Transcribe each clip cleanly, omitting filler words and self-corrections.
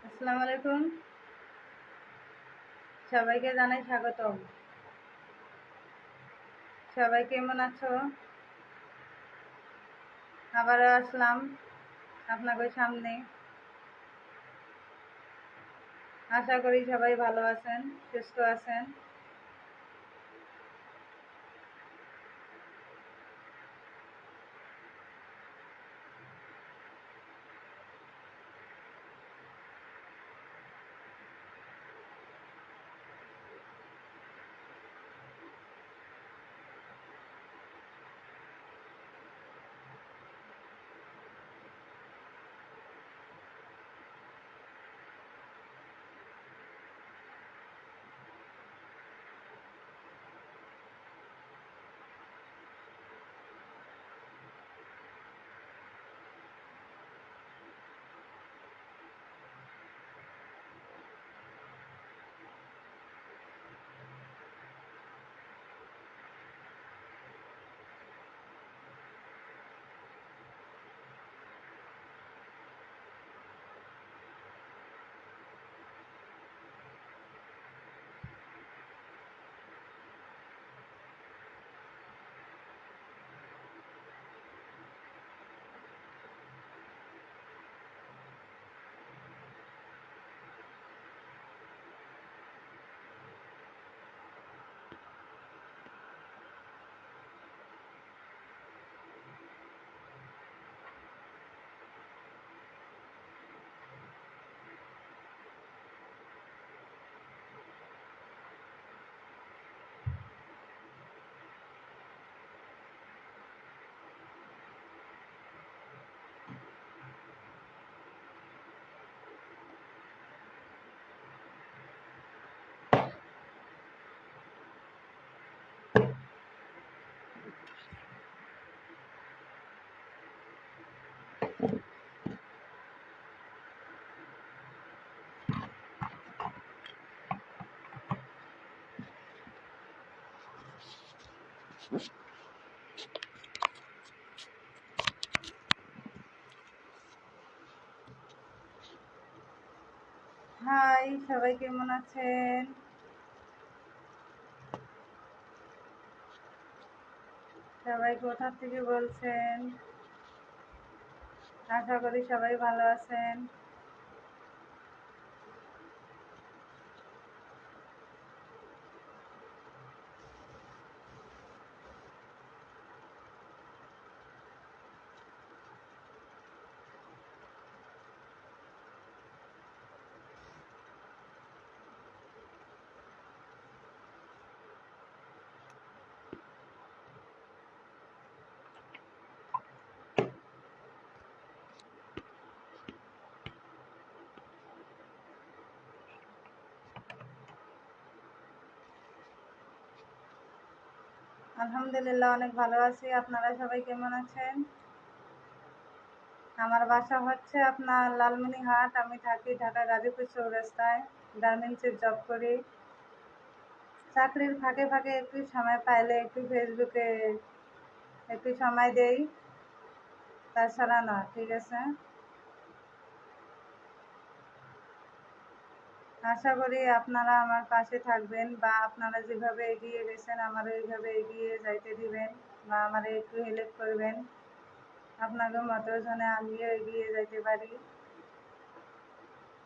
আসসালামু আলাইকুম। সবাইকে জানাই স্বাগতম। সবাই কেমন আছো? আবারও আসলাম আপনাদের সামনে। আশা করি সবাই ভালো আছেন, সুস্থ আছেন। হাই, সবাই কেমন আছেন? সবাই কোথা থেকে বলছেন? আশা করি সবাই ভালো আছেন। আলহামদুলিল্লাহ, অনেক ভালো আছি। আপনারা সবাই কেমন আছেন? আমার বাসা হচ্ছে আপনার লালমনিরহাট। আমি থাকি ঢাকা গাজীপুর চৌরাস্তায়। গার্মেন্টসের জব করি। চাকরির ফাঁকে ফাঁকে একটু সময় পাইলে একটু ফেসবুকে একটু সময় দেই, তাছাড়া না। ঠিক আছে, আশা করি আপনারা আমার পাশে থাকবেন, বা আপনারা যেভাবে এগিয়ে গেছেন আমারও এইভাবে এগিয়ে যাইতে দিবেন, বা আমার একটু হেল্প করবেন। আপনাদের মতো জনে আমিও এগিয়ে যাইতে পারি।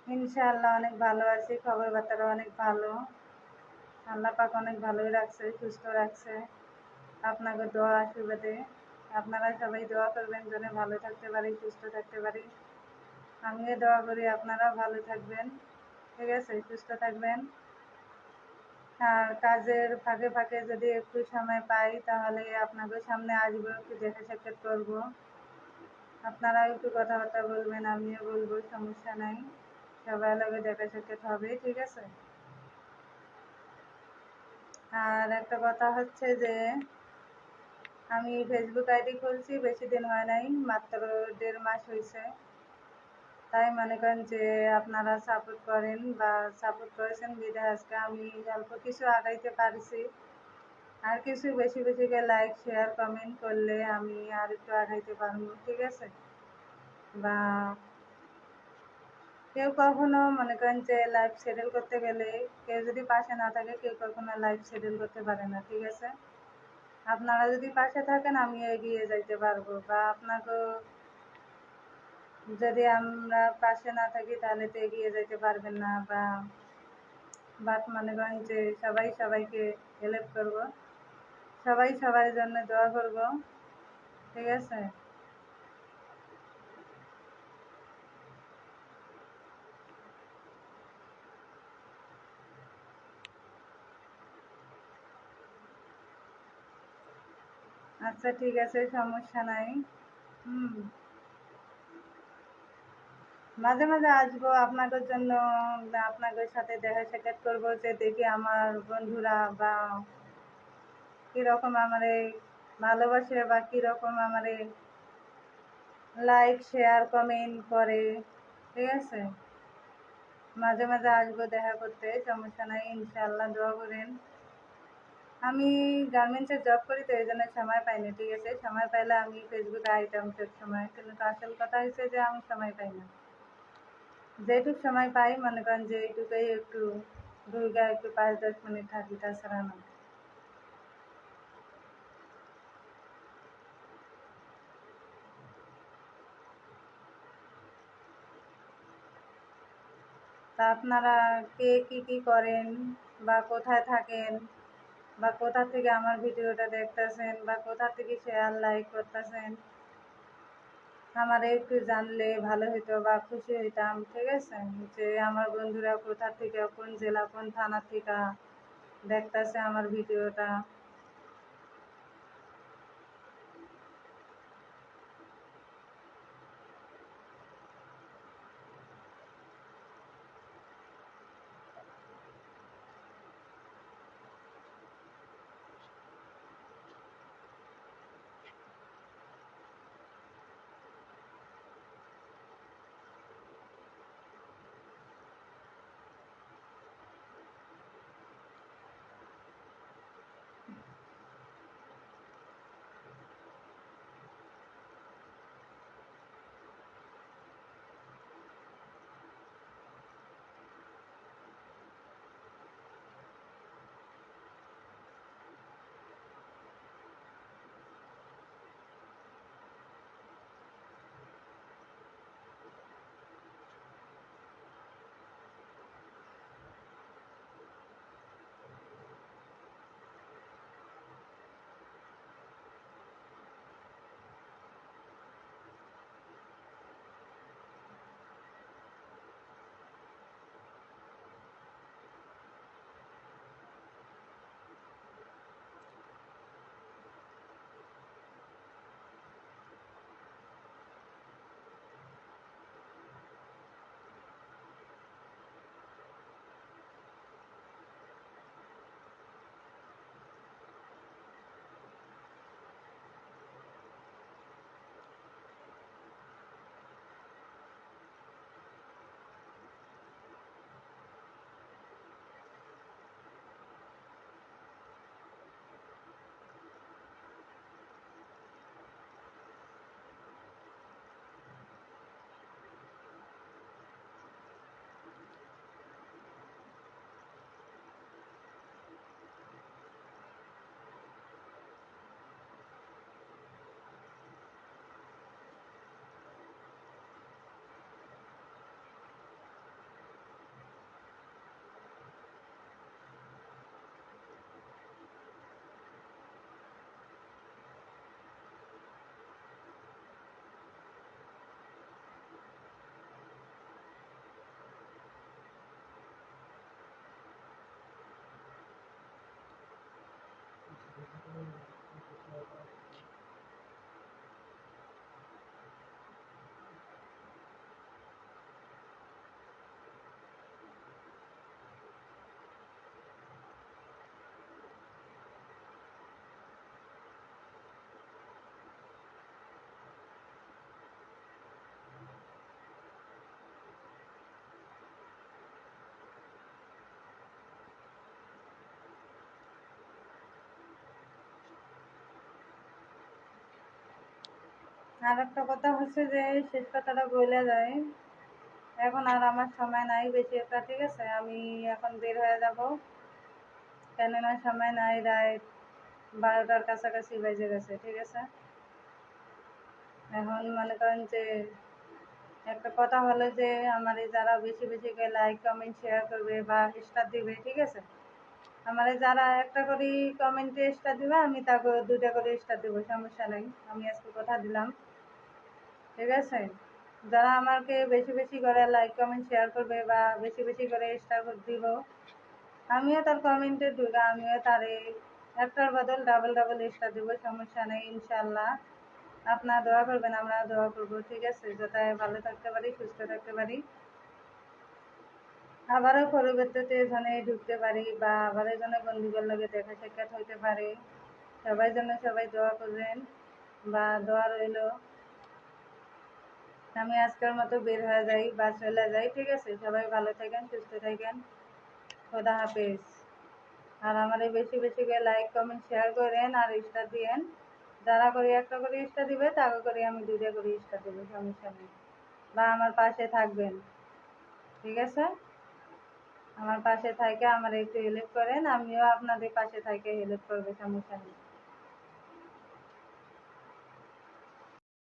ইনশাআল্লাহ অনেক ভালো আছি, খবর বার্তারা অনেক ভালো। আল্লাহ পাক অনেক ভালোই রাখছে, সুস্থ রাখছে। আপনাকে দোয়া আশীর্বাদে আপনারা সবাই দোয়া করবেন যেন ভালো থাকতে পারি, সুস্থ থাকতে পারি। আমিও দোয়া করি আপনারা ভালো থাকবেন, ঠিক আছে, সুস্থ থাকবেন। আর কাজের ফাঁকে ফাঁকে যদি একটু সময় পাই তাহলে আপনাদের সামনে আসবো, একটু দেখা সাক্ষাৎ করবো। আপনারা একটু কথাবার্তা বলবেন, আমিও বলবো, সমস্যা নাই। সবাই লগে দেখা সাক্ষাৎ হবে, ঠিক আছে। আর একটা কথা হচ্ছে যে আমি ফেসবুক আইডি খুলছি, বেশি দিন হয় নাই, মাত্র 1.5 মাস হয়েছে। তাই মনে করেন যে আপনারা সাপোর্ট করেন বা সাপোর্ট করেছেন বিধায় আজকে আমি অল্প কিছু আগাইতে পারছি। আর কিছু বেশি বেশি করে লাইক শেয়ার কমেন্ট করলে আমি আর একটু আগাইতে পারবো, ঠিক আছে। বা কেউ কখনো মনে করেন যে লাইফ সেটেল করতে গেলে কেউ যদি পাশে না থাকে কেউ কখনো লাইফ সেটেল করতে পারে না, ঠিক আছে? আপনারা যদি পাশে থাকেন আমিও এগিয়ে যাইতে পারবো, বা আপনাকেও যদি আমরা পাশে না থাকি তাহলে তো এগিয়ে যেতে পারবেন না। বাট মনে করেন যে সবাই সবাইকে হেল্প করব, সবাই সবার জন্য দোয়া করব, ঠিক আছে? আচ্ছা ঠিক আছে, সমস্যা নাই। হুম, মাঝে মাঝে আসবো আপনাদের জন্য, আপনাদের সাথে দেখা সাক্ষাৎ করবো, যে দেখি আমার বন্ধুরা বা কীরকম আমারে ভালোবাসে বা কীরকম আমারে লাইক শেয়ার কমেন্ট করে, ঠিক আছে? মাঝে মাঝে আসবো দেখা করতে, সমস্যা নাই, ইনশাআল্লাহ দোয়া করেন। আমি গার্মেন্টসে জব করি তো এই জন্য সময় পাইনি, ঠিক আছে? সময় পাইলে আমি ফেসবুকে আইতাম সব সময়, কিন্তু আসল কথা হচ্ছে যে আমি সময় পাই না। যেটুক সময় পাই মনে করেন যে এইটুকুই একটু দুর্গা একটু 5-10 মিনিট থাকি, তাছাড়া না। তা আপনারা কে কী করেন বা কোথায় থাকেন বা কোথা থেকে আমার ভিডিওটা দেখতেছেন বা কোথা থেকে শেয়ার লাইক করতেছেন, আমার একটু জানলে ভালো হতো বা খুশি হইতাম, ঠিক আছে? যে আমার বন্ধুরা কোথা থেকে, কোন জেলা, কোন থানা থেকে দেখতেছে আমার ভিডিওটা। আর একটা কথা হচ্ছে যে শেষ কথাটা বলে যায়, এখন আর আমার সময় নাই বেশি একটা, ঠিক আছে? আমি এখন বের হয়ে যাব, কেননা সময় নাই, রাত 12টার কাছাকাছি বেজে গেছে, ঠিক আছে? এখন মনে করেন যে একটা কথা হলো যে আমার যারা বেশি বেশি করে লাইক কমেন্ট শেয়ার করবে বা স্টার দিবে, ঠিক আছে? আমার যারা একটা করে কমেন্টে স্টার দিবে আমি তাকে 2টা করে স্টার দেবো, সমস্যা নেই। আমি আজকে কথা দিলাম, ঠিক আছে? যারা আমাকে বেশি বেশি করে লাইক কমেন্ট শেয়ার করবে বা বেশি বেশি করে স্টার দিব, আমিও তার কমেন্টে ঢুকে আমিও তারে একটার বদল ডাবল ডাবল স্টার দেবো, সমস্যা নেই ইনশাল্লাহ। আপনারা দোয়া করবেন, আমরা দোয়া করবো, ঠিক আছে? যাতে ভালো থাকতে পারি, সুস্থ থাকতে পারি, আবারও পরবর্তীতে যেন ঢুকতে পারি বা আবারও যেন বন্ধুদের লগে দেখা সাক্ষাৎ হইতে পারে। সবাই যেন সবাই দোয়া করবেন বা দোয়া রইল। আমি আজকের মতো বের হয়ে যাই বা চলে যাই, ঠিক আছে? সবাই ভালো থাকেন, সুস্থ থাকেন, খোদা হাফেজ। আর আমারে বেশি বেশি করে লাইক কমেন্ট শেয়ার করেন আর স্টার দিয়েন। যারা করে একটা করে স্টার দিবে তাকে করে আমি 2টা করে স্টার দেবো, সমস্যা নেই। বা আমার পাশে থাকবেন, ঠিক আছে? আমার পাশে থাইকে আমার একটু হেল্প করেন, আমিও আপনাদের পাশে থাইকে হেল্প করবো, সমস্যা নেই।